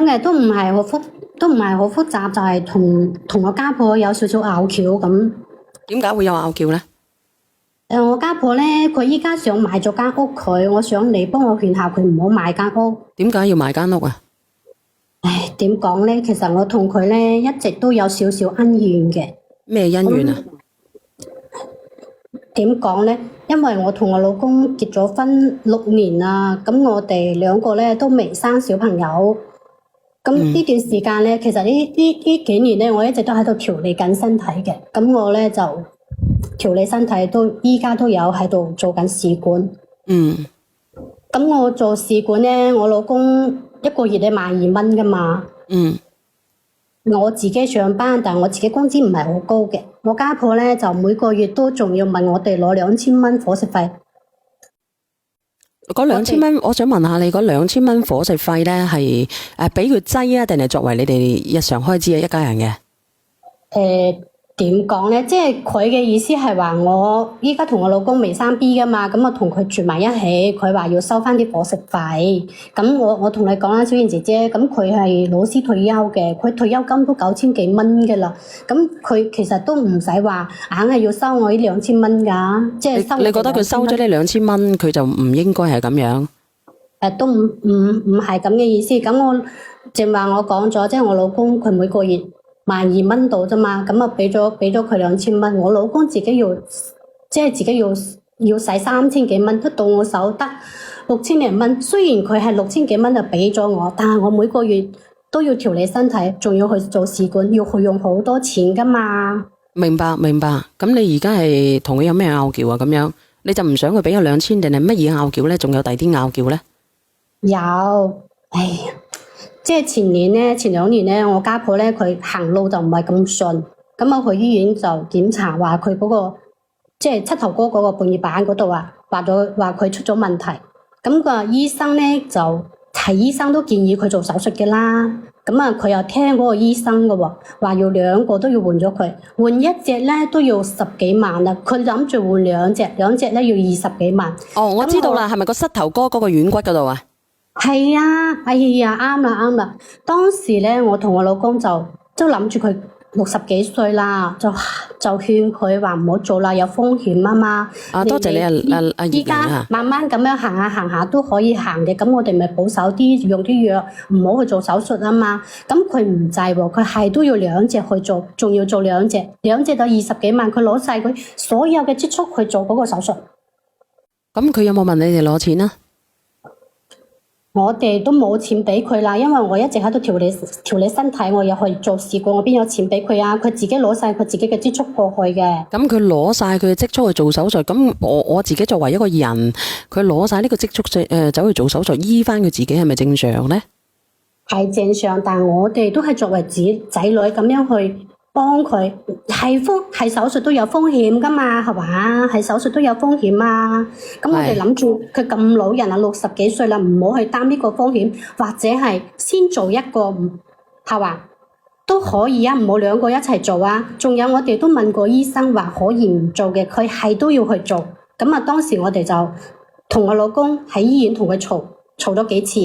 嘅，都唔係好複雜，就係同我家婆有少少拗撬咁。點解會有拗撬咧？我家婆咧，佢依家想買咗間屋佢，我想你幫我勸下佢唔好買間屋。點解要買間屋啊？唉，點講咧？其實我同佢咧一直都有少少恩怨嘅。咩恩怨啊？點講咧？因為我同我老公結咗婚6年啦，咁我哋兩個咧都未生小朋友。咁呢段時間咧，其實呢幾年咧，我一直都喺度調理緊身體嘅。咁我咧就調理身體依家都有喺度做緊試管。咁我做試管咧，我老公一個月咧12,000噶嘛。我自己上班，但係我自己工資唔係好高嘅。我家婆咧就每個月都仲要問我哋攞2000蚊伙食費。嗰2000蚊，我想問下你嗰2000蚊伙食費咧係俾佢擠啊，定係作為你哋日常開支啊？一家人嘅？點講咧？即係佢嘅意思係話我依家同我老公未生 B 噶嘛，咁我同佢住埋一起，佢話要收翻啲伙食費。咁我同你講啦，小燕姐姐，咁佢係老師退休嘅，佢退休金都9000幾蚊噶啦。咁佢其實都唔使話硬係要收我呢2000蚊噶，即係收你覺得佢收咗呢2000蚊，佢就唔應該係咁樣？都唔係咁嘅意思。咁我正話我講咗，即係我老公佢每個月12,000到啫嘛，咁啊俾咗佢2000蚊，我老公自己要使3000幾蚊，得到我手得6000零蚊。雖然佢係6000幾蚊就俾咗我，但係我每個月都要調理身體，仲要去做試管，要去用好多錢噶嘛。明白。咁你而家係同佢有咩拗撬啊？咁樣你就唔想佢俾咗2000，定係乜嘢拗撬咧？仲有第啲拗撬咧？有，哎呀。即係前2年咧，我家婆咧佢行路就唔係咁順，咁我去醫院就檢查話佢嗰個即係膝頭哥嗰個半月板嗰度啊，話佢出咗問題。咁個醫生咧就係醫生都建議佢做手術嘅啦。咁啊佢又聽嗰個醫生嘅喎，話要2個都要換咗佢，換一隻咧都要10幾萬啦。佢諗住換2隻，兩隻咧要20幾萬。哦，我知道啦，係咪個膝頭哥嗰個軟骨嗰度啊？係啊，哎呀，啱啦。當時咧，我同我老公就諗住佢60幾歲啦，就勸佢話唔好做啦，有風險啊嘛。多謝你阿葉玲啊。慢慢咁樣行下都可以行嘅，咁我哋咪保守啲，用啲藥，唔好去做手術啊嘛。咁佢唔制喎，佢係都要2隻去做，仲要做2隻就20幾萬，佢攞晒佢所有嘅積蓄去做嗰個手術。咁佢有冇問你哋攞錢啊？我哋都冇錢俾佢啦，因為我一直喺度調理身體，我又去做試管，我邊有錢俾佢啊？佢自己攞晒佢自己嘅積蓄過去嘅。咁佢攞晒佢嘅積蓄去做手術，咁我自己作為一個人，佢攞晒呢個積蓄走去做手術，醫翻佢自己係咪正常呢？係正常，但我哋都係作為仔女咁樣去幫佢，係手術都有風險噶嘛，係嘛？係手術都有風險啊！咁我哋諗住佢咁老人啊，60幾歲啦，唔好去擔呢個風險，或者係先做一個，係嘛？都可以啊，唔好2個一齊做啊！仲有我哋都問過醫生話可以唔做嘅，佢係都要去做。咁啊，當時我哋就同我老公喺醫院同佢嘈咗幾次。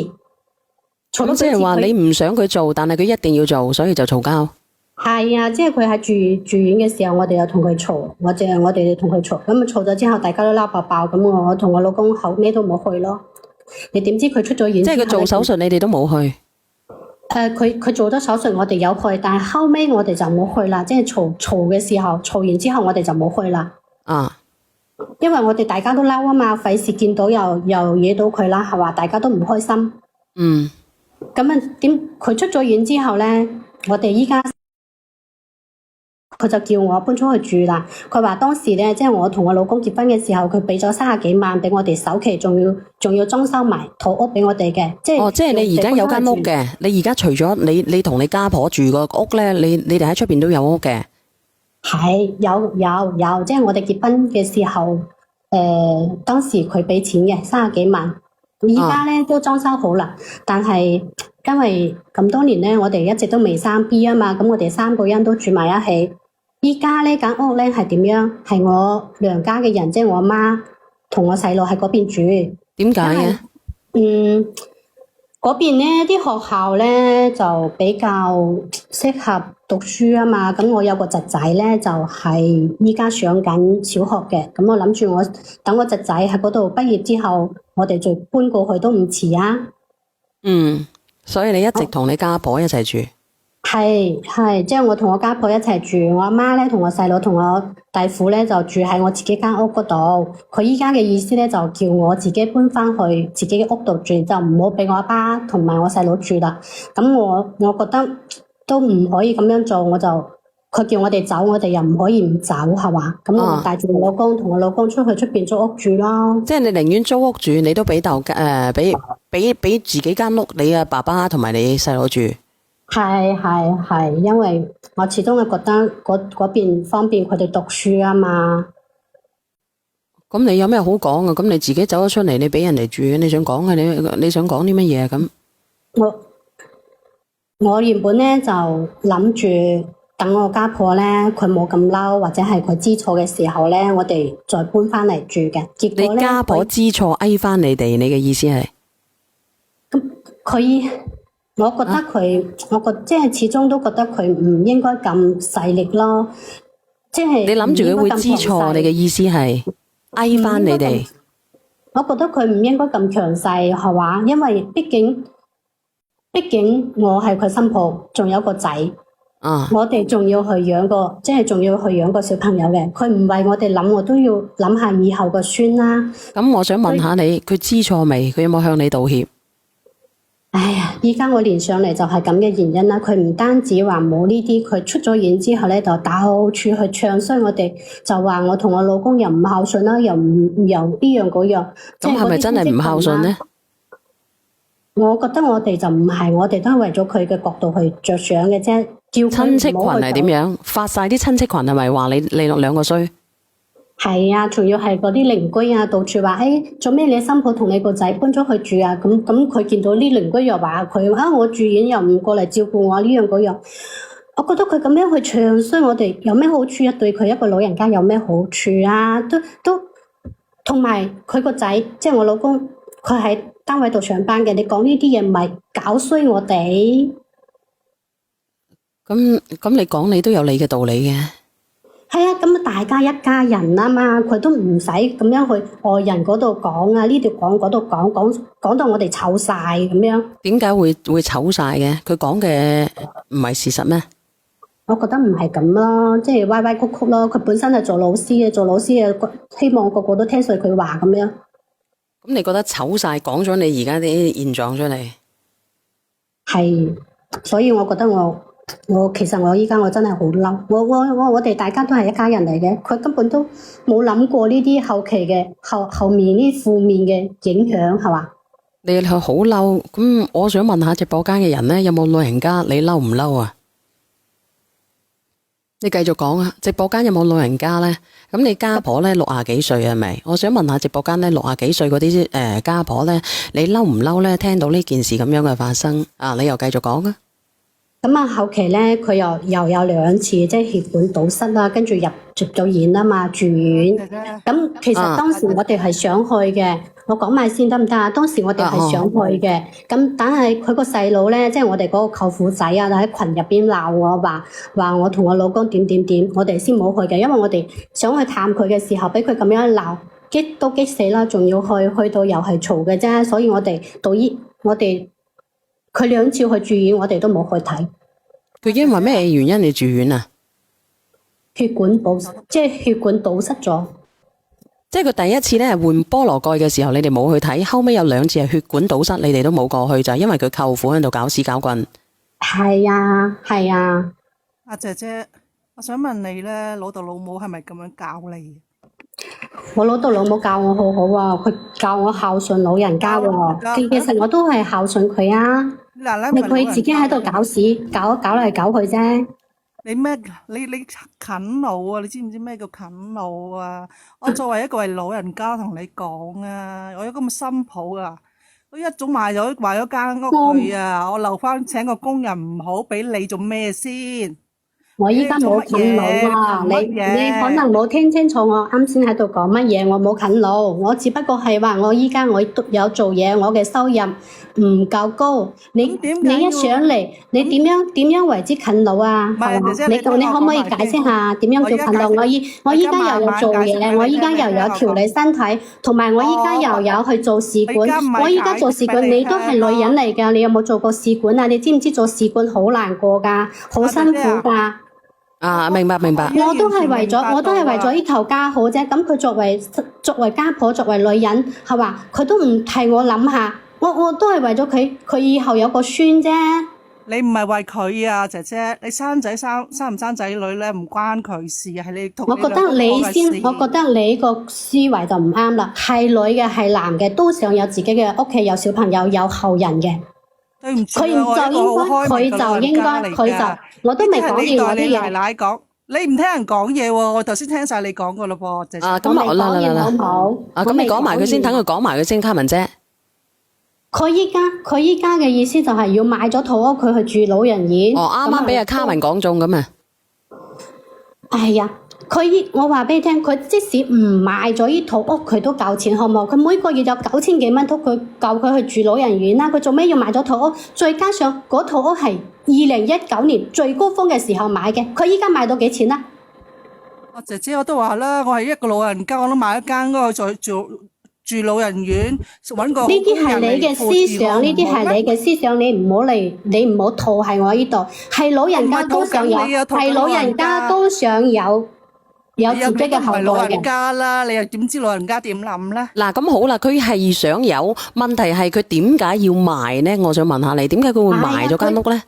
咁即係話你唔想佢做，但係佢一定要做，所以就嘈交。係啊，即係佢喺住院嘅時候，我哋又同佢嘈，我哋同佢嘈，咁啊嘈咗之後，大家都嬲爆爆，咁我同我老公後尾都冇去咯。你點知佢出咗院之後？即係佢做手術，你哋都冇去？佢做咗手術，我哋有去，但係後尾我哋就冇去啦。即係嘈嘅時候，嘈完之後，我哋就冇去啦。因為我哋大家都嬲啊嘛，費事見到又惹到佢啦，係話大家都唔開心。咁啊，佢出咗院之後咧，我哋依家。佢就叫我搬出去住啦。佢話當時咧，即係我同我老公結婚嘅時候，佢俾咗30幾萬俾我哋首期，仲要裝修埋套屋俾我哋嘅。即係你而家有間屋嘅。你而家除咗你同你家婆住個屋咧，你哋喺出邊都有屋嘅。係有，即係我哋結婚嘅時候，當時佢俾錢嘅30幾萬。而家咧都裝修好啦，但係因為咁多年咧，我哋一直都未生 B 啊嘛，咁我哋3個人都住埋一起。依家呢間屋咧係點樣？係我娘家嘅人，即係我媽同我細路喺嗰邊住。點解嘅？嗰邊咧啲學校咧就比較適合讀書啊嘛，咁我有個侄仔咧就係依家上緊小學嘅，咁我諗住我等我侄仔喺嗰度畢業之後，我哋就搬過去都唔遲啊。嗯，所以你一直同你家婆一齊住？係，即係我同我家婆一齊住，我阿媽咧同我細佬同我弟婦咧就住喺我自己間屋嗰度。佢依家嘅意思咧就叫我自己搬翻去自己嘅屋度住，就唔好俾我阿爸同埋我細佬住啦。咁我覺得都唔可以咁樣做，佢叫我哋走，我哋又唔可以唔走，係嘛？咁我帶住我老公同我老公出去出邊租屋住咯。即係你寧願租屋住，你都俾俾自己間屋，你阿爸爸同埋你細佬住。係，因為我始終係覺得嗰邊方便佢哋讀書啊嘛。咁你有咩好講啊？咁你自己走咗出嚟，你俾人哋住，你想講啊？你想講啲乜嘢啊？咁我原本咧就諗住等我家婆咧佢冇咁嬲，或者係佢知錯嘅時候咧，我哋再搬翻嚟住嘅。結果咧，你家婆知錯嗌翻你哋，你嘅意思係？咁我覺得佢，即係始終都覺得佢唔應該咁勢力咯，即係你諗住佢會知錯，你嘅意思係嗌翻你哋？我覺得佢唔應該咁強勢，係嘛？因為畢竟我係佢新抱，仲有個仔，我哋仲要去養個小朋友嘅，佢唔為我哋諗，我都要諗下以後個孫啦。咁我想問下你，佢知錯未？佢有冇向你道歉？哎呀，依家我連上嚟就係咁嘅原因啦。佢唔單止話冇呢啲，佢出咗院之後咧，就到處去唱衰我哋，就話我同我老公又唔孝順啦，又呢樣嗰樣。咁係咪真係唔孝順咧？我覺得我哋就唔係，我哋都係為咗佢嘅角度去着想嘅啫。叫親戚群係點樣？發晒啲親戚群係咪話你兩個衰？係啊，仲要係嗰啲鄰居啊，到處話，做咩你新抱同你個仔搬咗去住啊？咁佢見到啲鄰居又話佢我住院又唔過嚟照顧我呢樣嗰樣。我覺得佢咁樣去唱衰我哋有咩好處啊？對佢一個老人家有咩好處啊？都同埋佢個仔，即係我老公，佢喺單位度上班嘅。你講呢啲嘢唔係搞衰我哋？咁你講你都有你嘅道理嘅。係啊，咁大家一家人啊嘛，佢都唔使咁樣去外人嗰度講啊，呢度講嗰度講到我哋醜晒咁樣。點解會醜晒嘅？佢講嘅唔係事實咩？我覺得唔係咁咯，即係歪歪曲曲咯。佢本身係做老師嘅，希望個個都聽隨佢話咁樣。咁你覺得醜晒，講咗你而家啲現狀出嚟？係，所以我覺得其實我依家我真係好嬲，我哋大家都係一家人嚟嘅，佢根本都冇諗過呢啲後期嘅後面呢負面嘅影響，係嘛？你係好嬲，咁我想問下直播間嘅人咧，有冇老人家？你嬲唔嬲啊？你繼續講啊！直播間有冇老人家咧？咁你家婆咧60幾歲係咪？我想問下直播間咧60幾歲嗰啲家婆咧，你嬲唔嬲咧？聽到呢件事咁樣嘅發生啊，你又繼續講啊！咁啊，後期咧，佢又有2次，即係血管堵塞啦，跟住入咗院啊嘛，住院。咁其實當時我哋係想去嘅，我講埋先得唔得啊？當時我哋係想去嘅，咁但係佢個細佬咧，即係我哋嗰個舅父仔啊，喺群入邊鬧我話我同我老公點，我哋先冇去嘅，因為我哋想去探佢嘅時候，俾佢咁樣鬧，激死啦，仲要去到又係嘈嘅啫，所以我哋佢2次去住院，我哋都冇去睇。佢因為咩原因你住院啊？血管堵塞咗。即係佢第一次咧換菠蘿蓋嘅時候，你哋冇去睇，後尾有2次係血管堵塞，你哋都冇過去，就係因為佢舅父喺度搞屎搞棍。係啊。阿姐姐，我想問你咧，老豆老母係咪咁樣教你？我老豆老母教我好好啊，佢教我孝順老人家喎。其實我都係孝順佢啊。係佢自己喺度搞屎，搞嚟搞去啫。你啃老啊？你知唔知咩叫啃老啊？我作為一個係老人家同你講啊，我有咁嘅新抱啊，我一早賣咗間屋佢啊，我留翻請個工人唔好俾你做咩先？我依家冇啃老啊！你可能冇聽清楚我啱先喺度講乜嘢，我冇啃老，我只不過係話我依家我有做嘢，我嘅收入唔夠高。你一上嚟，你點樣為之啃老啊？係嘛？你可唔可以解釋下點樣叫啃老？我依家又有做嘢，我依家又有調理身體，同埋我依家又有去做試管。我依家做試管，你都係女人嚟㗎，你有冇做過試管啊？你知唔知做試管好難過㗎，好辛苦㗎？啊，明白。我都係為咗呢頭家好啫。咁佢作為家婆，作為女人，係嘛？佢都唔替我諗下，我都係為咗佢以後有個孫啫。你唔係為佢啊，姐姐，你生仔生唔生仔女咧，唔關佢事，係你同我覺得你個思維就唔啱啦。係女嘅係男嘅都想有自己嘅屋企，有小朋友，有後人嘅。對唔住啊，佢就應該，我都未講完我啲嘢。奶奶講，你唔聽人講嘢喎，我頭先聽晒你講噶咯噃，姐姐。咁我講完好唔好？咁你講埋佢先，等佢講埋佢先，卡文姐。佢依家嘅意思就係要買咗套屋，佢去住老人院。啱啱俾阿卡文講中咁啊！哎呀，我話俾你聽，佢即使唔買咗呢套屋，佢都夠錢，好冇？佢每個月有9000幾蚊，佢夠佢去住老人院啦。佢做咩要買咗套屋？再加上嗰套屋係2019年最高峰嘅時候買嘅，佢依家買到幾錢啦？姐姐我都話啦，我係一個老人家，我都買一間嗰個再住老人院，揾個呢啲係你嘅思想，呢啲係你嘅思想，你唔好套喺我呢度。係老人家都想有，係老人家都想有自己嘅後代嘅。老人家啦，你又點知老人家點諗咧？嗱，咁好啦，佢係想有，問題係佢點解要賣咧？我想問下你，點解佢會賣咗間屋咧？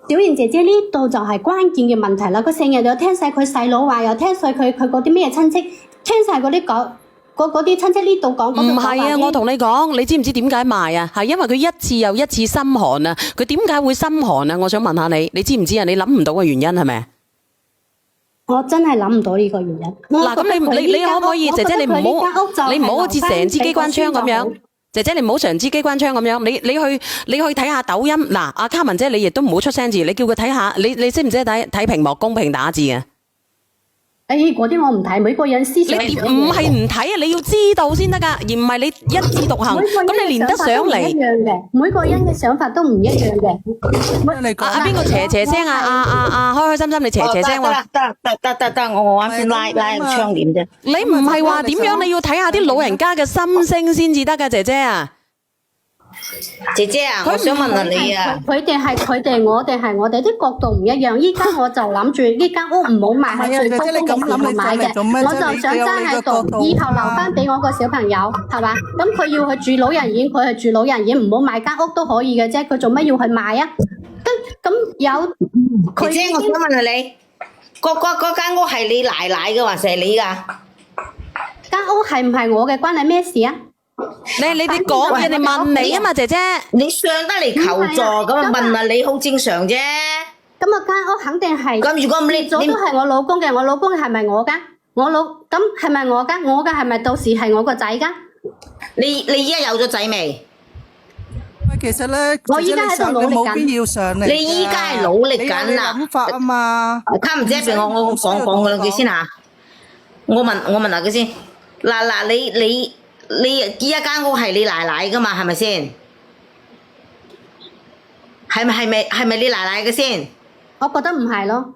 小賢姐姐呢度就係關鍵嘅問題啦。佢成日又聽晒佢細佬話，又聽晒佢嗰啲咩親戚，聽晒嗰啲講。嗰啲親戚呢度講，唔係啊！我同你講，你知唔知點解賣啊？係因為佢一次又一次心寒啊！佢點解會心寒啊？我想問下你，你知唔知啊？你諗唔到嘅原因係咪？我真係諗唔到呢個原因。嗱，咁你可唔可以，姐姐你唔好好似成支機關槍咁樣，姐姐你唔好成支機關槍咁樣，你去睇下抖音。嗱，阿卡文姐你亦都唔好出聲字，你叫佢睇下，你識唔識睇屏幕公屏打字啊？嗰啲我唔睇，每個人思想你唔係唔睇啊，你要知道先得噶，而唔係你一枝獨行。咁你連得上嚟？每個人嘅想法都唔一樣嘅。阿邊個斜聲啊？開心心，你斜聲喎。得，我啱先拉個窗簾啫。你唔係話點樣？你要睇下啲老人家嘅心聲先至得噶，姐姐啊。姐姐啊，我想問下你啊，佢哋係我哋啲角度唔一樣。依家我就諗住呢間屋唔好賣，係最高峰嘅時候買嘅，我就想揸喺度，以後留翻俾我個小朋友，係嘛？咁佢要去住老人院，佢去住老人院，唔好買間屋都可以嘅啫。佢做咩要去買啊？咁有姐姐，我想問下你，嗰間屋係你奶奶嘅還是係你噶？間屋係唔係我嘅，關你咩事啊？你哋講人哋問你啊嘛，姐姐，你上得嚟求助咁啊，問下你好正常啫。咁啊，間屋肯定係咁，如果你咗都係我老公嘅，我老公係咪我噶？咁係咪我噶？我嘅係咪到時係我個仔噶？你依家有咗仔未？其實咧，我依家喺度努力緊，冇必要上嚟。你依家係努力緊啦。諗法啊嘛。卡唔知俾我講兩句先吓。我問下佢先。嗱，你依家間屋係你奶奶噶嘛？係咪先？係咪你奶奶嘅先？我覺得唔係咯。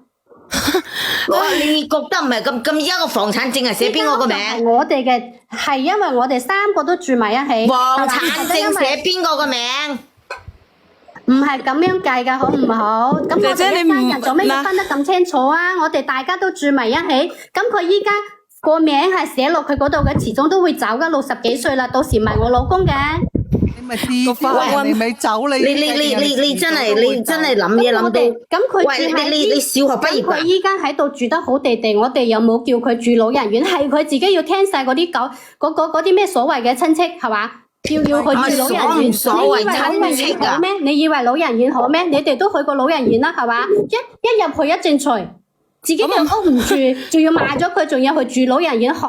你覺得唔係咁？依家個房產證係寫邊個個名？我哋嘅係因為我哋3個都住埋一起。房產證寫邊個個名？唔係咁樣計噶，好唔好？咁我哋一家人做咩要分得咁清楚啊？我哋大家都住埋一起，咁佢依家個名係寫落佢嗰度嘅，始終都會走噶。60幾歲啦，到時唔係我老公嘅。你咪啲你咪走你真係諗嘢諗到。咁佢住喺你小學畢業㗎？佢依家喺度住得好地地，我哋有冇叫佢住老人院？係佢自己要聽晒嗰啲咩所謂嘅親戚係嘛？要去住老人院，你以為老人院好咩？你哋都去過老人院啦，係嘛？一入去一陣除，自己嘅屋唔住，仲要賣咗佢，仲要去住老人院學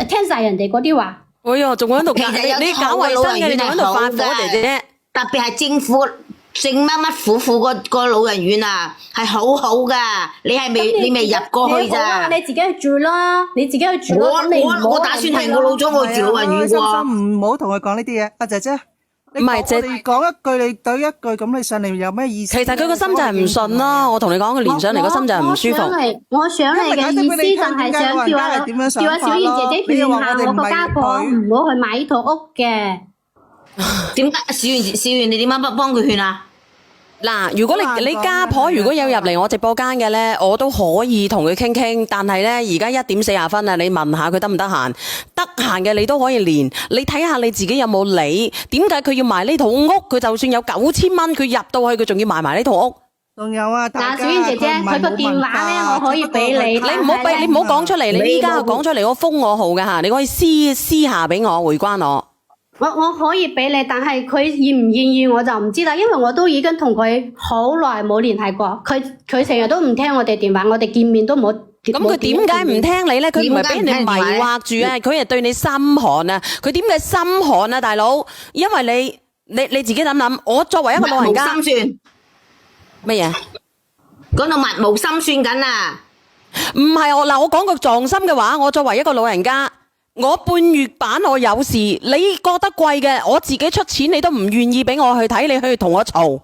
聽晒人哋嗰啲話。哎呀，仲喺度搞，你搞衛生嘅，你仲喺度發火姐姐。特別係政府正乜乜苦苦個老人院啊，係好好噶，你未入過去咋？你自己去住啦，你自己去住咯。我打算係我老咗我住老人院心喎。唔好同佢講呢啲嘢，阿姐姐。唔係我哋講一句，你對一句，咁你上嚟有咩意思？其實佢個心就係唔順咯，我同你講，佢連上嚟個心就係唔舒服。我想嚟嘅意思就係想叫阿小燕姐姐勸下我個家婆唔好去買呢套屋嘅。點解小袁你點樣幫佢勸啊？嗱，如果你家婆如果有入嚟我直播間嘅咧，我都可以同佢傾傾。但係咧，而家1:40啦，你問下佢得唔得閒？得閒嘅你都可以連，你睇下你自己有冇理？點解佢要賣呢套屋？佢就算有9000蚊，佢入到去佢仲要賣埋呢套屋。仲有啊，嗱，小燕姐姐，佢個電話咧，我可以俾你。你唔好講出嚟，你依家講出嚟，我封我號嘅嚇，你可以私下俾我回關我。我可以俾你，但係佢願唔願意我就唔知啦，因為我都已經同佢好耐冇聯繫過，佢成日都唔聽我哋電話，我哋見面都冇。咁佢點解唔聽你咧？佢唔係俾你迷惑住啊，佢係對你心寒啊！佢點解心寒啊，大佬？因為你自己諗諗，我作為一個老人家，心酸乜嘢？講到物無心酸緊啊！唔係我講個撞心嘅話，我作為一個老人家。我半月版我有事，你覺得貴嘅，我自己出錢，你都唔願意俾我去睇，你去同我嘈。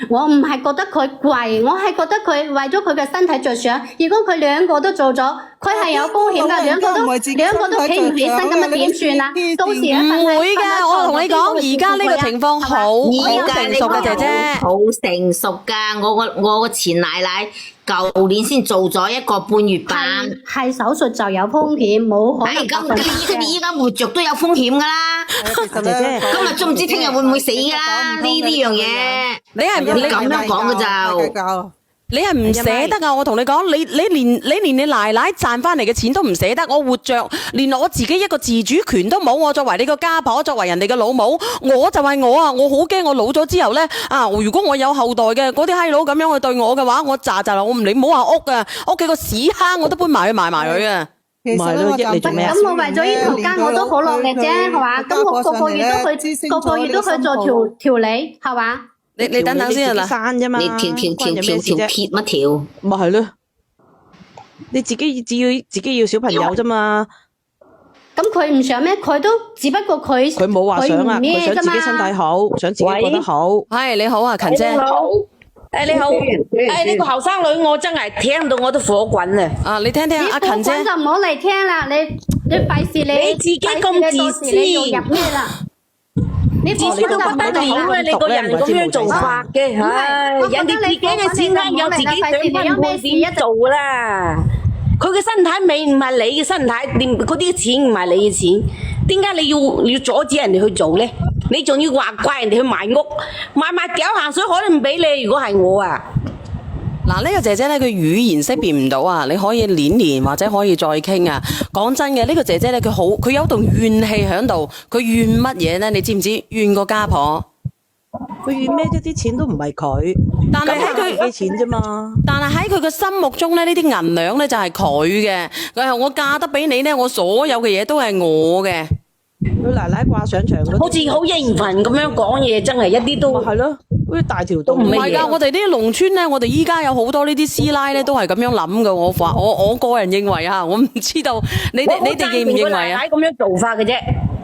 我唔係覺得佢貴，我係覺得佢為咗佢嘅身體着想。如果佢兩個都做咗，佢係有風險噶，兩個都企唔起身咁啊，點算啊？到時唔會嘅，我同你講，而家呢個情況好成熟嘅姐姐，好成熟噶。我個前奶奶舊年先做咗一個半月版，係手術就有風險，冇可能。咁依家活着都有風險噶啦。姐姐，今日都唔知聽日會唔會死噶啦？呢樣嘢，你咁樣講嘅就。你係唔捨得啊！我同你講，你連你奶奶賺翻嚟嘅錢都唔捨得，我活着連我自己一個自主權都冇。我作為你個家婆，作為人哋嘅老母，我就係我啊！我好驚我老咗之後咧啊！如果我有後代嘅嗰啲閪佬咁樣去對我嘅話，我咋啦！我唔理，唔好話屋啊，屋企個屎坑我都搬埋去埋埋佢啊！其實咧，咁我為咗呢條街我都好落力啫，係嘛？咁我個個月都去做調理，係嘛？你等等先啊嗱，你條鐵乜條？咪係咯，你自己要小朋友啫嘛。咁佢唔想咩？佢都只不過佢冇話想啊，佢想自己身體好，想自己過得好。係你好啊，勤姐。你好，呢個後生女我真係聽到我都火滾啊！啊，你聽聽阿勤姐。就唔好嚟聽啦，你費事你自己咁自私，入咩啦？你自私到不得了啊！你個人咁樣做法嘅，唉，人哋自己嘅錢啱有自己想分配點做啦。佢嘅身體美唔係你嘅身體，嗰啲錢唔係你嘅錢，點解你要阻止人哋去做咧？你仲要話怪人哋去買屋，買掉鹹水海都唔俾你。如果係我啊！嗱，呢個姐姐咧，佢語言識別唔到啊，你可以練或者可以再傾啊。講真嘅，呢個姐姐咧，佢有一種怨氣喺度，佢怨乜嘢咧？你知唔知？怨個家婆。佢怨咩啫？啲錢都唔係佢，但係喺佢嘅錢啫嘛。但係喺佢嘅心目中咧，呢啲銀兩咧就係佢嘅。佢係我嫁得俾你咧，我所有嘅嘢都係我嘅。佢奶奶掛上牆，好似好應份咁樣講嘢，真係一啲都係咯，好似大條道唔係㗎。我哋啲農村咧，我哋依家有好多呢啲師奶咧，都係咁樣諗㗎。我個人認為啊，我唔知道你哋認唔認為啊？咁樣做法嘅啫。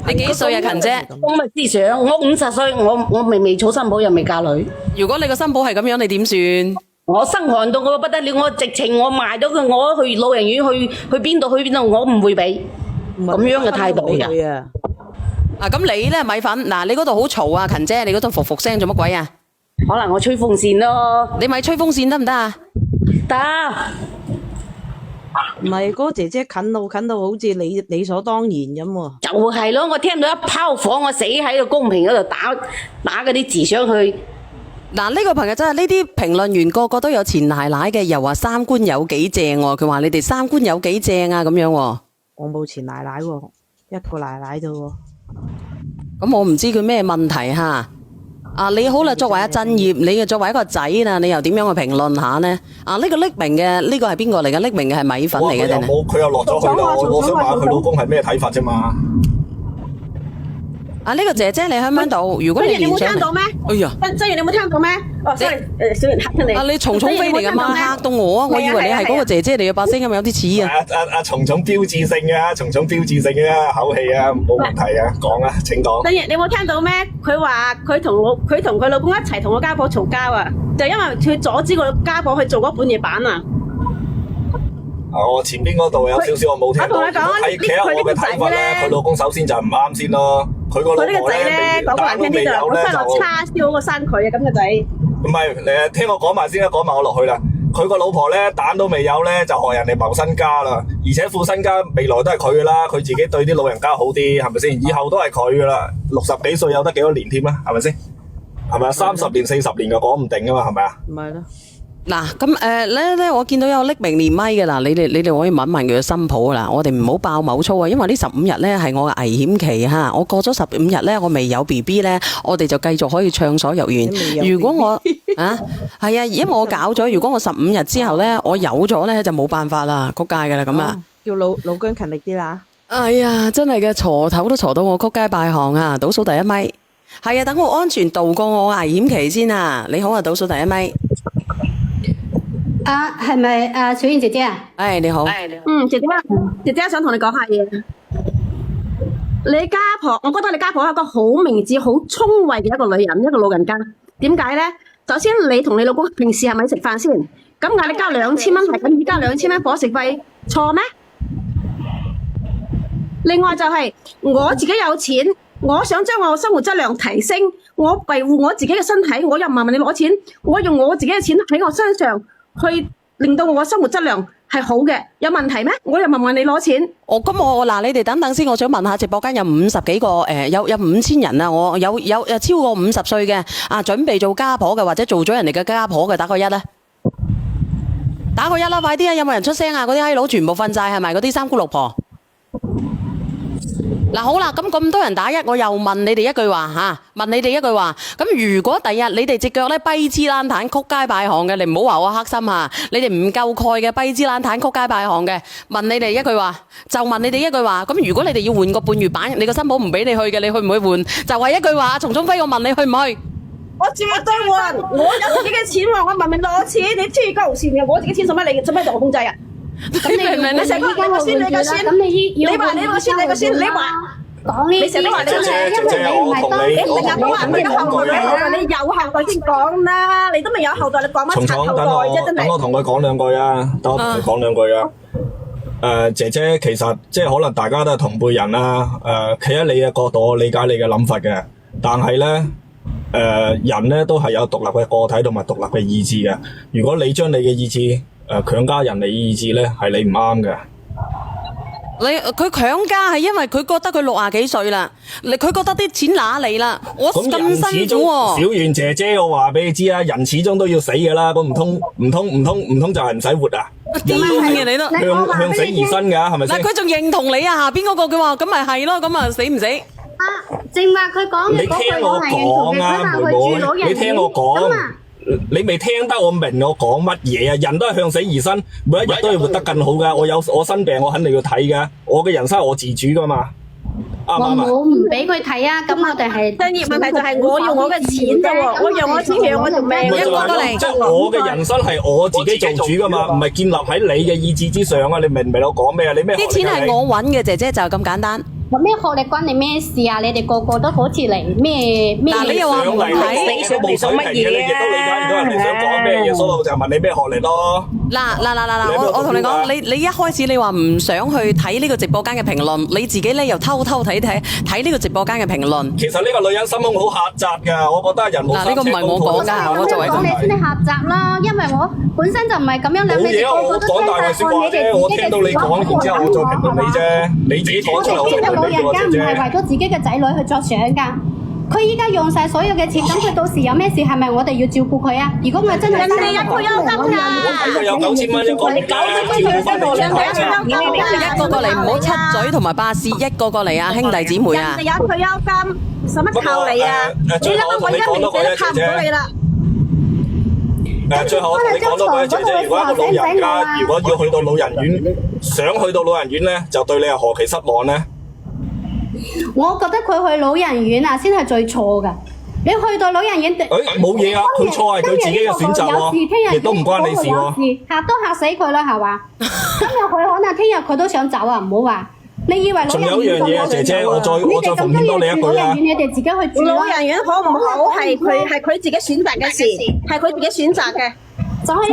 你幾歲啊，勤姐？咁嘅思想，我50歲，我未娶新抱又未嫁女。如果你個新抱係咁樣，你點算？我生寒到我不得了，我直情我賣咗佢，我去老人院去邊度，我唔會俾咁樣嘅態度啊！啊，咁你咧米粉，嗱你嗰度好嘈啊，勤姐，你嗰度伏聲做乜鬼啊？可能我吹風扇咯，你咪吹風扇得唔得啊？得。唔係嗰個姐姐近到好似理所當然咁喎。就係咯，我聽到一拋火，我死喺個公屏嗰度打嗰啲字上去。嗱，呢個朋友真係呢啲評論員個個都有前奶奶嘅，又話三觀有幾正喎，佢話你哋三觀有幾正啊咁樣喎。我冇前奶奶喎，一個奶奶啫喎。咁我唔知佢咩問題吓。啊，你好啦，作為阿振業，你又作為一個仔啦，你又點樣去評論下呢？啊，呢個匿名嘅呢個係邊個嚟嘅？匿名嘅係米粉嚟嘅定係？佢又落咗去啦。我想問下佢老公係咩睇法啫嘛？啊，呢個姐姐你喺邊度？如果你真係你冇連上聽到咩？哎呀！真係你冇聽到咩？哦，sorry，小人嚇親你。啊！你蟲蟲飛嚟㗎嘛，嚇到我啊！我以為你係嗰個姐姐嚟嘅，把聲咁有啲似啊！蟲蟲標誌性嘅，蟲蟲標誌性嘅口氣啊，冇問題啊，講啊，請講。真係你冇聽到咩？佢話佢同佢老公一齊同個家婆嘈交啊，就因為佢阻止個家婆去做嗰半夜版啊。我前邊嗰度有少少我冇聽到。我同你講，企喺我嘅睇法咧，佢老公首先就唔啱先咯。佢個老佢呢個婆仔咧講個難聽啲就我翻落叉燒嗰個生佢啊咁嘅仔。唔係，你聽我講埋先啦，講埋我落去啦。佢個老婆咧蛋都未有咧，就害人哋謀身家啦。而且副身家未來都係佢噶啦，佢自己對啲老人家好啲，係咪先？以後都係佢噶啦，60幾歲有得幾多年添啦，係咪先？係咪啊？30年、40年就講唔定噶嘛，係咪啊？唔係咯。嗱咁咧，我見到有匿名連咪嘅啦，你哋可以問一問佢嘅新抱啦。我哋唔好爆某粗啊，因為呢15日咧係我嘅危險期嚇。我過咗15日咧，我未有 BB 咧，我哋就繼續可以暢所欲言。如果我係啊，因為我搞咗，如果我15日之後咧，我有咗咧就冇辦法啦，仆街㗎啦咁啊！叫老姜勤力啲啦。哎呀，真係嘅，鋤頭都鋤到我曲街拜行啊！倒數第1咪，係啊，等我安全度過我危險期先啊！你好啊，倒數第1咪。啊，係咪小燕姐姐啊？你好。姐姐想同你講下嘢。你家婆，我覺得你家婆係一個好明智、好聰慧嘅一個女人，一個老人家。點解咧？首先，你同你老公平時係咪食飯先？咁嗌你交2000蚊，係咁而家2000蚊伙食費，錯咩？另外就係我自己有錢，我想將我生活質量提升，我維護我自己嘅身體，我又唔係問你攞錢，我用我自己嘅錢喺我身上。去令到我生活質量係好嘅，有問題咩？我又問你攞錢。咁嗱，你哋等等先，我想問下直播間有50幾個有5000人啊，我有超過50歲嘅啊，準備做家婆嘅或者做咗人哋嘅家婆嘅，打個1啦，打個1啦，快啲啊！有冇人出聲啊？嗰啲閪佬全部瞓晒係咪？嗰啲三姑六婆。嗱好啦，咁多人打1，我又問你哋一句話嚇，問你哋一句話。咁如果第日你哋隻腳咧跛支爛彈曲街拜行嘅，你唔好話我黑心嚇，你哋唔夠蓋嘅跛支爛彈曲街拜行嘅，問你哋一句話，就問你哋一句話。咁如果你哋要換個半月板，你個新抱唔俾你去嘅，你去唔去換？就係一句話，蟲蟲飛，我問你去唔去？我絕對換，我有自己嘅錢喎，我明明攞錢，你黐鳩線嘅，我自己錢做乜你做咩同我控制啊？咁你明唔明？你成日講你個孫，你個孫，你話你個孫，你個孫，你話講呢？你成日都話你個孫，因為你唔係當你成日都話你有後代，你有後代先講啦，你都未有後代，你講乜柒後代啫？真係。等我同佢講兩句啊！等我同佢講兩句啊！姐姐其實即係可能大家都係同輩人啦，企喺你嘅角度，我理解你嘅諗法嘅，但係咧。人咧都係有獨立嘅個體同埋獨立嘅意志嘅。如果你將你嘅意志強加人哋意志咧，係你唔啱嘅。佢強加係因為佢覺得佢60幾歲啦，佢覺得啲錢哪嚟啦？我咁辛苦喎。小袁姐姐，我話俾你知啊，人始終都要死㗎啦。咁唔通就係唔使活啊？癲嘅你都向死而生㗎，係咪先？嗱，佢仲認同你啊，下邊嗰個佢話咁咪係咯，咁啊死唔死？正話佢講嘅嗰句我係認同嘅，佢話佢住老人院。你聽我講，你未聽得我明我講乜嘢啊？人都係向死而生，每一日都要活得更好噶。我生病，我肯定要睇噶。我嘅人生係我自主噶嘛，啱唔啱啊？我冇唔俾佢睇啊！咁我哋係專業問題就係我用我嘅錢啫喎，我用我錢養我條命。一個過嚟，即係我嘅人生係我自己做主噶嘛，唔係建立喺你嘅意志之上啊！你明唔明我講咩啊？你咩？啲錢係我揾嘅，姐姐就咁簡單。有咩學歷關你咩事啊？你哋個個都好似嚟咩？嗱，你又話唔睇，你想冇想乜嘢？你亦都理解唔到人哋想講咩嘢，所以我就問你咩學歷咯。嗱，我同你講，你一開始你話唔想去睇呢個直播間嘅評論，你自己咧又偷睇呢個直播間嘅評論。其實呢個女人心胸好狹窄㗎，我覺得人冇三尺高。嗱，呢個唔係我講㗎，我作為講你先係狹窄啦，因為我本身就唔係咁樣諗。冇嘢，我講大話説話啫，我聽到你講，然之後我再評論你啫，你自己講出嚟我評論。老人家唔係為咗自己嘅仔女去着想㗎，佢依家用晒所有嘅錢，咁佢到時有咩事係咪我哋要照顧佢啊？如果我真係人哋有退休金㗎，我有9000蚊一個月一個過嚟唔好七嘴同埋巴士，一個過嚟啊，兄弟姊妹啊！人哋有退休金，使乜靠你啊？你諗下我而家連死都靠唔到你啦！最後我同你講多句，姐姐，如果一個老人家如果要去到老人院，想去到老人院咧，就對你係何其失望咧？我覺得佢去老人院啊，先係最錯㗎。你去到老人院，冇嘢啊，佢錯係佢自己嘅選擇喎，亦都唔關你事喎。嚇都嚇死佢啦，係嘛？今日佢可能聽日佢都想走啊，唔好話。你以為老仲人院有一樣嘢啊，姐姐，我再奉勸多你一句啊。你哋自己去住啦。老人院好唔好係佢自己選擇嘅事，係佢自己選擇嘅。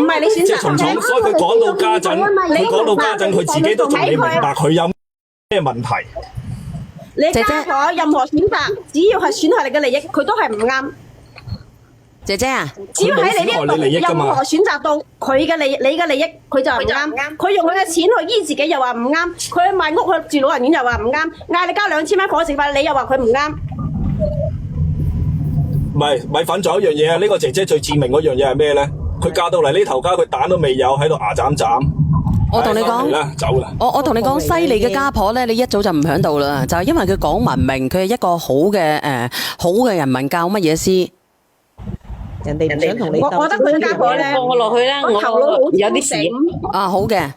唔係你選擇。即係從所以佢講到家陣，佢自己都仲未明白佢有咩問題。你家婆任何選擇，只要係損害你嘅利益，佢都係唔啱。姐姐啊，只要喺你呢一度任何選擇到佢嘅利益，你嘅利益，佢就唔啱。佢用佢嘅錢去醫自己又話唔啱，佢去賣屋去住老人院又話唔啱，嗌你交2000蚊伙食費，你又話佢唔啱。唔係米粉，仲有一樣嘢啊！呢個姐姐最致命嗰樣嘢係咩咧？佢嫁到嚟呢頭家，佢蛋都未有，喺度牙斬斬。我同你講啦，走啦。我同你講，犀利嘅家婆咧，你一早就唔響度啦，就係因為佢講文明，佢係一個好嘅人民教乜嘢師。人哋唔想同你鬥。我覺得佢家婆咧，我落去啦，我頭腦好有啲事。啊，好嘅。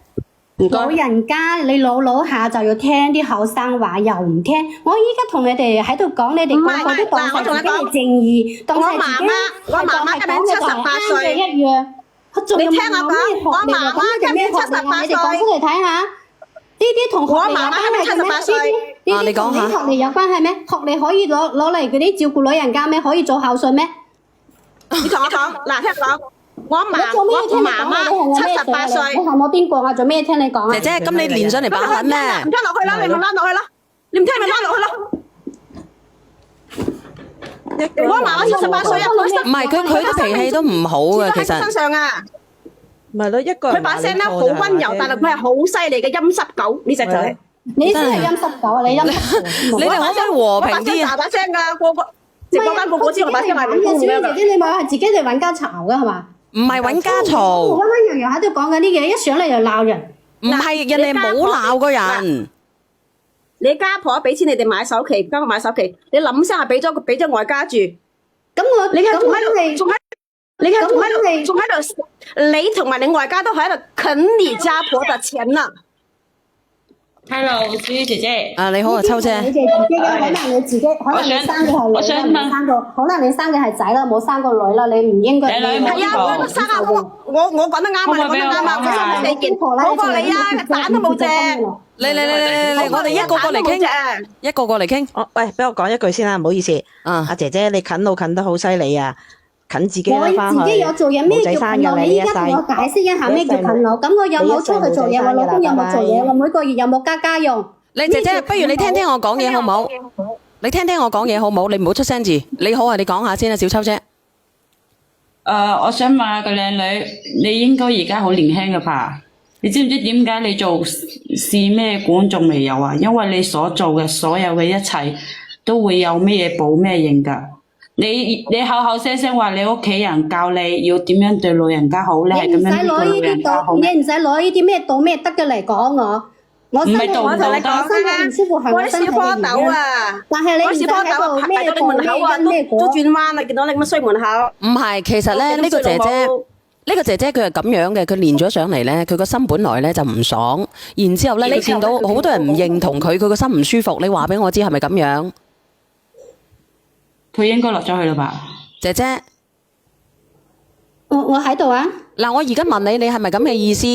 老人家，你老下就要聽啲後生話，又唔聽。我依家同你哋喺度講，你哋個個都當晒自己係正義，當晒自己我媽媽今年78歲一樣。你聽我講，我媽媽今年78歲。你哋講出嚟睇下，呢啲同學歷有關係嘅咩？呢啲同你學歷有關係咩？學歷可以攞嚟嗰啲照顧老人家咩？可以做孝順咩？你同我講，嗱，聽講。我媽媽78歲。你係我邊個啊？做咩聽你講啊？姐姐，咁你連上嚟把撚咩？唔聽落去啦，你咪拉落去啦。你唔聽咪拉落去咯。我媽媽78歲啊，唔係佢啲脾氣都唔好嘅，其實。身上啊，唔係咯，一個人佢把聲咧好溫柔，但係佢係好犀利嘅陰濕狗呢隻就係。你先係陰濕狗啊！你陰濕。你哋可唔可以和平啲啊？把聲㗎，個個直播間個個知我把聲係嘅。小姐姐，你咪係自己嚟揾家嘈㗎係嘛？唔係揾家嘈。溫溫柔柔喺度講緊啲嘢，一上嚟就鬧人。唔係人哋冇鬧過人。你家婆俾錢你哋買首期，幫我買首期，你諗聲係俾咗外家住。咁我你仲喺度，你同埋你外家都喺度啃你家婆嘅錢啦。Hello，朱姐姐。啊，你好啊，秋姐。你哋自己嘅，可能你自己，可能你生嘅係女啦，可能你生嘅係仔啦，冇生個女啦，你唔應該。係啊，我生啊，我講得啱啊，講得啱啊，我生得你健好過你啊，蛋都冇隻。嚟，我哋一個個嚟傾，一個個嚟傾。喂，俾我講一句先啦，唔好意思。阿姐姐，你啃老啃得好犀利啊！啃自己啦，翻去。我自己有做嘢，咩叫啃老？你依家同我解釋一下咩叫啃老？咁我有冇出去做嘢？我老公有冇做嘢？我每個月有冇加家用？你姐姐，不如你聽聽我講嘢好唔好？你聽聽我講嘢好唔好？你唔好出聲字。你好啊，你講下先啦，小秋姐。我想問下個靚女，你應該而家好年輕嘅吧？你知唔知點解你做試咩管仲未有啊？因為你所做嘅所有嘅一切都會有咩嘢報咩應㗎。你口口聲聲話你屋企人教你要點樣對老人家好，你係咁樣對老人家好。你唔使攞呢啲咩道咩德嘅嚟講我。我身體我同你講身體唔舒服係我身體嘅原因。但係你唔使喺度咩道咩因咩果。都轉彎啦，見到你咁衰門口。唔係，其實咧呢個姐姐佢係咁樣嘅，佢練咗上嚟咧，佢個心本來咧就唔爽，然之後咧你見到好多人唔認同佢，佢個心唔舒服。你話俾我知係咪咁樣？佢應該落咗去啦吧，姐姐。我喺度啊。嗱，我而家問你，你係咪咁嘅意思？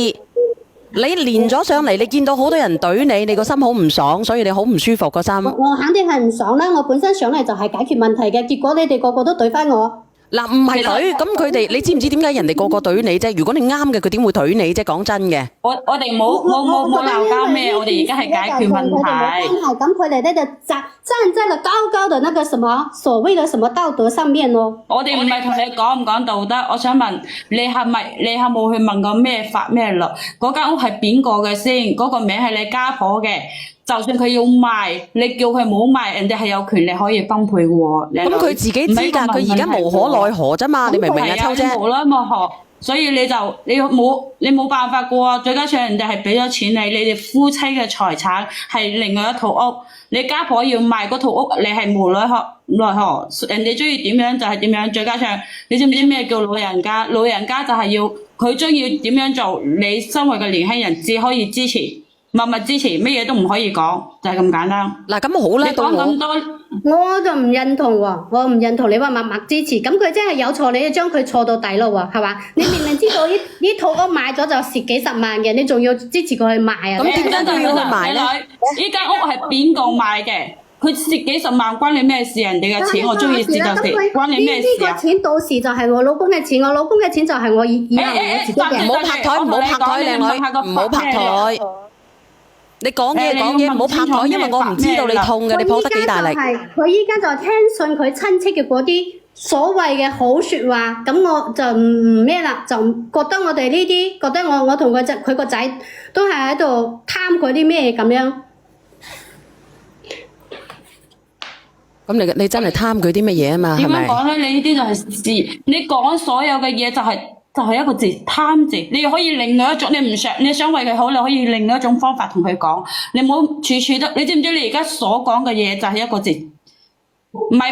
你練咗上嚟，你見到好多人懟你，你個心好唔爽，所以你好唔舒服個心。我肯定係唔爽啦！我本身上嚟就係解決問題嘅，結果你哋個個都懟翻我。嗱，唔係懟，咁佢哋，你知唔知點解人哋個個懟你啫？如果你啱嘅，佢點會懟你啫？講真嘅。我哋冇鬧交咩？我哋而家係解決問題。咁佢哋咧就站在了高高的那個什麼所謂的什麼道德上面咯。我哋唔係同你講唔講道德，我想問你有冇去問過咩法咩律？嗰間屋係邊個嘅先？嗰個名係你家婆嘅。就算佢要賣，你叫佢冇賣，人哋係有權利可以分配嘅喎。咁佢自己知㗎，佢而家無可奈何啫嘛，你明唔明啊，秋姐？無奈何，所以你冇辦法嘅喎。再加上人哋係俾咗錢你哋夫妻嘅財產係另外一套屋，你家婆要賣嗰套屋，你係無奈何，人哋中意點樣就係點樣。再加上你知唔知咩叫老人家？老人家就係要佢中意點樣做，你身為嘅年輕人只可以支持。默默支持，乜嘢都唔可以講，就係咁簡單。嗱，咁好啦，你講咁多，我就唔認同喎，我唔認同你話默默支持，咁佢真係有錯，你就將佢錯到底咯喎，係嘛？你明明知道呢套屋買咗就蝕幾十萬嘅，你仲要支持佢去賣啊？咁點解都要去賣咧？呢間屋係邊個買嘅？佢蝕幾十萬關你咩事？人哋嘅錢我中意蝕就蝕，關你咩事啊？呢個錢到時就係我老公嘅錢，我老公嘅錢就係我以後我自己嘅。唔好拍台，唔好拍台，靚女，唔好拍台。你講嘢唔好拍台，因為我唔知道你痛嘅，你抱得幾大力。佢依家就聽信佢親戚嘅嗰啲所謂嘅好説話，咁我就唔咩啦，就覺得我哋呢啲，覺得我同佢個仔都係喺度貪佢啲咩咁樣。咁你真係貪佢啲乜嘢啊嘛？係咪？點樣講咧？你呢啲就係事，你講所有嘅嘢就係一個字貪字。你可以另外一種，你想為佢好，你可以另外一種方法同佢講。你唔好處處都，你知唔知你而家所講嘅嘢就係一個字，咪，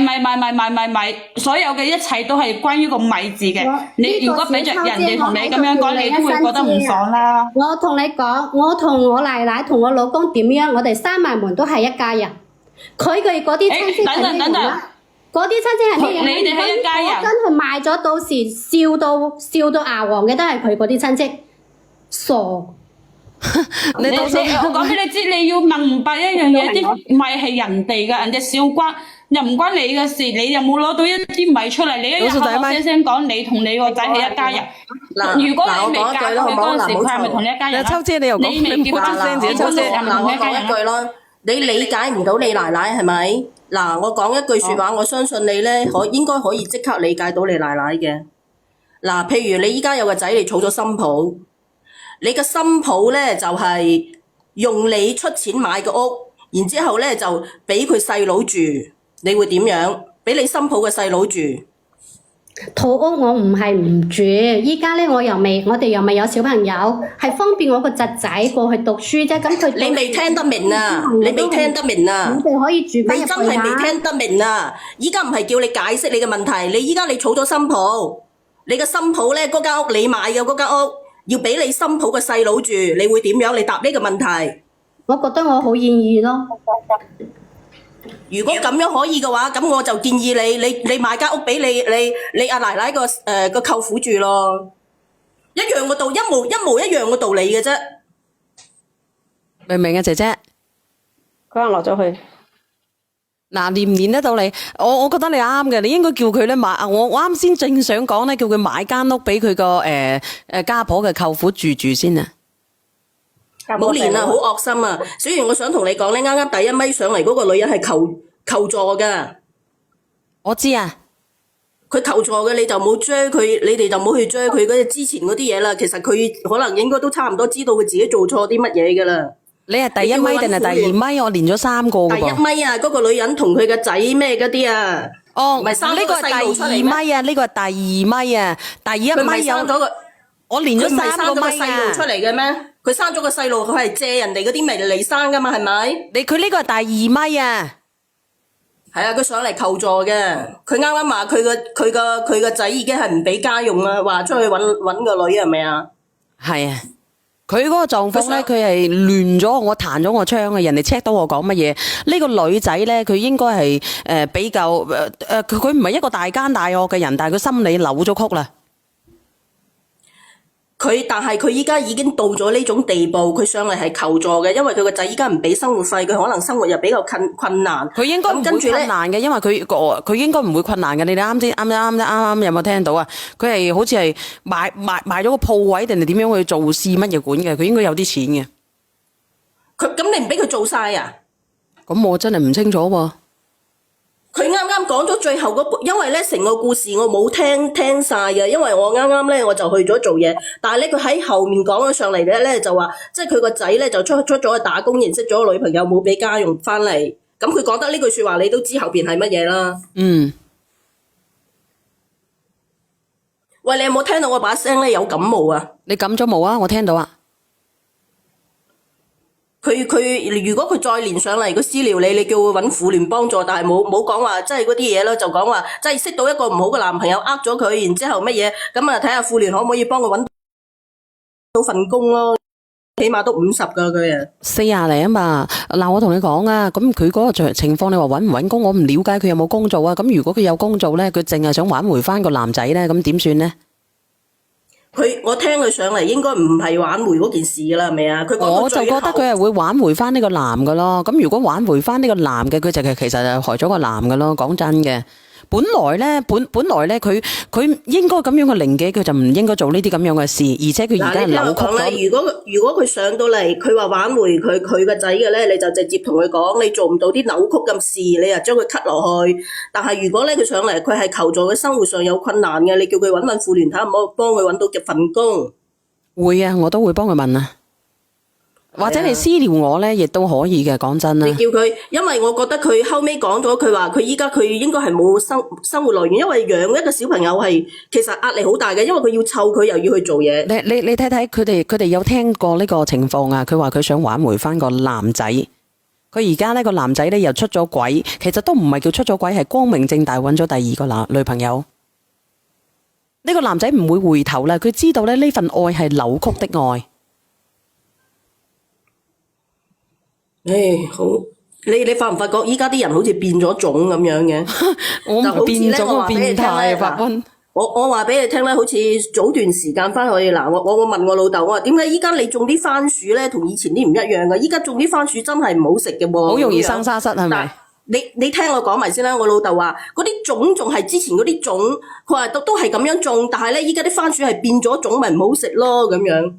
所有嘅一切都係關於個咪字嘅。你如果俾着人哋同你咁樣講，你都會覺得唔爽啦。我同你講，我同我奶奶同我老公點樣，我哋閂埋門都係一家人。佢哋嗰啲親戚係咩人啊？嗰啲親戚係咩人？你哋係一家人。我真係賣咗，到時笑到牙黃嘅都係佢嗰啲親戚，傻！你到時我講俾你知，你要明白一樣嘢，啲米係人哋嘅，人哋笑關又唔關你嘅事，你又冇攞到一啲米出嚟，你一日口口聲聲講你同你個仔係一家人。如果你未嫁佢嗰陣時，佢係咪同你一家人？秋姐你又講，你唔好出聲自己秋姐。嗱，我講一句咯。你理解唔到你奶奶係咪？嗱，我講一句説話，我相信你咧應該可以即刻理解到你奶奶嘅。嗱，譬如你依家有個仔，你儲咗新抱，你嘅新抱咧就係用你出錢買個屋，然之後咧就俾佢細佬住，你會點樣？俾你新抱嘅細佬住？套屋我唔係唔住，依家咧我哋又未有小朋友，係方便我個侄仔過去讀書啫。咁佢你未聽得明啊！你未聽得明啊！我哋可以住翻入去啊！你真係未聽得明啊！依家唔係叫你解釋你嘅問題，你儲咗新抱，你嘅新抱咧嗰間屋你買嘅嗰間屋，要俾你新抱嘅細佬住，你會點樣？你答呢個問題。我覺得我好願意咯。如果咁樣可以嘅話，咁我就建議你買間屋俾你阿奶奶個舅父住咯，一樣個道，一模一樣嘅道理嘅啫。明唔明啊，姐姐？佢落咗去。嗱，連唔連得到你？我覺得你啱嘅，你應該叫佢咧買。我啱先正想講咧，叫佢買間屋俾佢個家婆嘅舅父住先啊。冇連啊，好惡心啊！小圓，我想同你講咧，啱啱第一咪上嚟嗰個女人係求助㗎。我知啊，佢求助嘅，你就冇追佢，你哋就冇去追佢嗰之前嗰啲嘢啦。其實佢可能應該都差唔多知道佢自己做錯啲乜嘢㗎啦。你係第一咪定係第二咪？我連咗3個㗎噃。第一咪啊，嗰個女人同佢嘅仔咩嗰啲啊。哦，唔係生咗個細路出嚟咩？呢個係第二咪啊，呢個係第二咪啊，第一咪有我連咗3個咪啊。出嚟嘅咩？佢生咗個細路，佢係借人哋嗰啲咪嚟生噶嘛，係咪？佢呢個係第二咪啊。係啊，佢上嚟求助嘅。佢啱啱話佢個仔已經係唔俾家用啦，話出去搵個女係咪啊？係啊，佢嗰個狀況咧，佢係亂咗，我彈咗我槍啊！人哋 check 到我講乜嘢？呢個女仔咧，佢應該係比較佢唔係一個大奸大惡嘅人，但係佢心理扭咗曲啦。但係佢依家已經到咗呢種地步，佢上嚟係求助嘅，因為佢個仔依家唔俾生活費，佢可能生活又比較困難。佢應該唔會困難嘅，因為佢應該唔會困難嘅。你哋啱有冇聽到啊？佢係好似係賣咗個鋪位定係點樣去做試乜嘢館嘅？佢應該有啲錢嘅。咁你唔俾佢做晒啊？咁我真係唔清楚喎。佢啱啱講咗最後嗰步，因為咧成個故事我冇聽晒嘅，因為我啱啱咧我就去咗做嘢，但係咧佢喺後面講咗上嚟嘅咧就話，即係佢個仔咧就出咗去打工，認識咗個女朋友，冇俾家用翻嚟。咁佢講得呢句說話，你都知後邊係乜嘢啦？嗯。喂，你有冇聽到我把聲咧有感冒啊？你感咗冒啊？我聽到啊。佢如果佢再連上嚟個私聊你叫佢揾婦聯幫助，但係冇講話即係嗰啲嘢咯，就講話即係識到一個唔好嘅男朋友呃咗佢，然之後乜嘢咁啊睇下婦聯可唔可以幫佢揾到份工咯。起碼都50噶佢啊。 40嚟啊嘛，嗱我同你講啊，咁佢嗰個情況，你話揾唔揾工，我唔了解佢有冇工做啊。咁如果佢有工做咧，佢淨係想挽回翻個男仔咧，咁點算咧？我聽佢上嚟應該唔係挽回嗰件事噶啦，係咪啊？佢講到我就覺得佢係會挽回翻呢個男噶咯。咁如果挽回翻呢個男嘅，佢就其實係害咗個男噶咯。講真嘅。本來咧，佢應該咁樣嘅年紀，佢就唔應該做呢啲咁樣嘅事，而且佢而家係扭曲咗。如果佢上到嚟，佢話挽回佢個仔嘅咧，你就直接同佢講，你做唔到啲扭曲嘅事，你就將佢 cut 落去。但係如果咧佢上嚟，佢係求助嘅生活上有困難嘅，你叫佢揾婦聯睇下，唔好幫佢揾到份工。會啊，我都會幫佢問啊。或者你私聊我咧，亦都可以嘅。講真啦，你叫佢，因為我覺得佢後尾講咗，佢話佢依家佢應該係冇生活來源，因為養一個小朋友係其實壓力好大嘅，因為佢要湊佢又要去做嘢。你睇睇佢哋有聽過呢個情況啊？佢話佢想挽回翻個男仔，佢而家呢個男仔咧又出咗軌，其實都唔係叫出咗軌，係光明正大揾咗第二個女朋友。呢個男仔唔會回頭啦，佢知道咧呢份愛係扭曲的愛。好，你發唔發覺依家啲人好似變咗種咁樣嘅？我唔變種啊，變態啊，法官。我話俾你聽咧，好似早段時間翻去嗱，我問我老豆，我話點解依家你種啲番薯咧同以前啲唔一樣嘅？依家種啲番薯真係唔好食嘅喎，好容易生沙虱係咪？你聽我講埋先啦，我老豆話嗰啲種仲係之前嗰啲種，佢話都係咁樣種，但係咧依家啲番薯係變咗種，咪唔好食咯咁樣。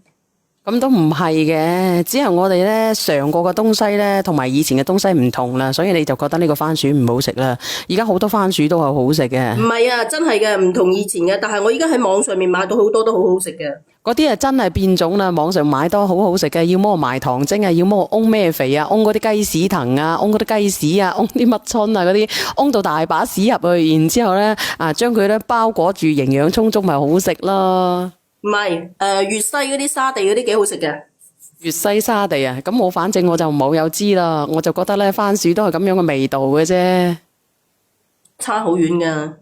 咁都唔係嘅，只係我哋咧嘗過嘅東西咧，同埋以前嘅東西唔同啦，所以你就覺得呢個番薯唔好食啦。而家好多番薯都係好食嘅。唔係啊，真係嘅，唔同以前嘅。但係我而家喺網上面買到好多都好好食嘅。嗰啲係真係變種啦，網上買多好好食嘅，要麼埋糖精啊，要麼翁咩肥啊，翁嗰啲雞屎藤啊，翁嗰啲雞屎啊，翁啲乜春啊嗰啲，翁到大把屎入去，然之後咧將佢咧包裹住，營養充足，咪好食咯。唔係，粵西嗰啲沙地嗰啲幾好食嘅。粵西沙地啊，咁我反正我就冇有知啦，我就覺得咧番薯都係咁樣嘅味道嘅啫，差好遠噶。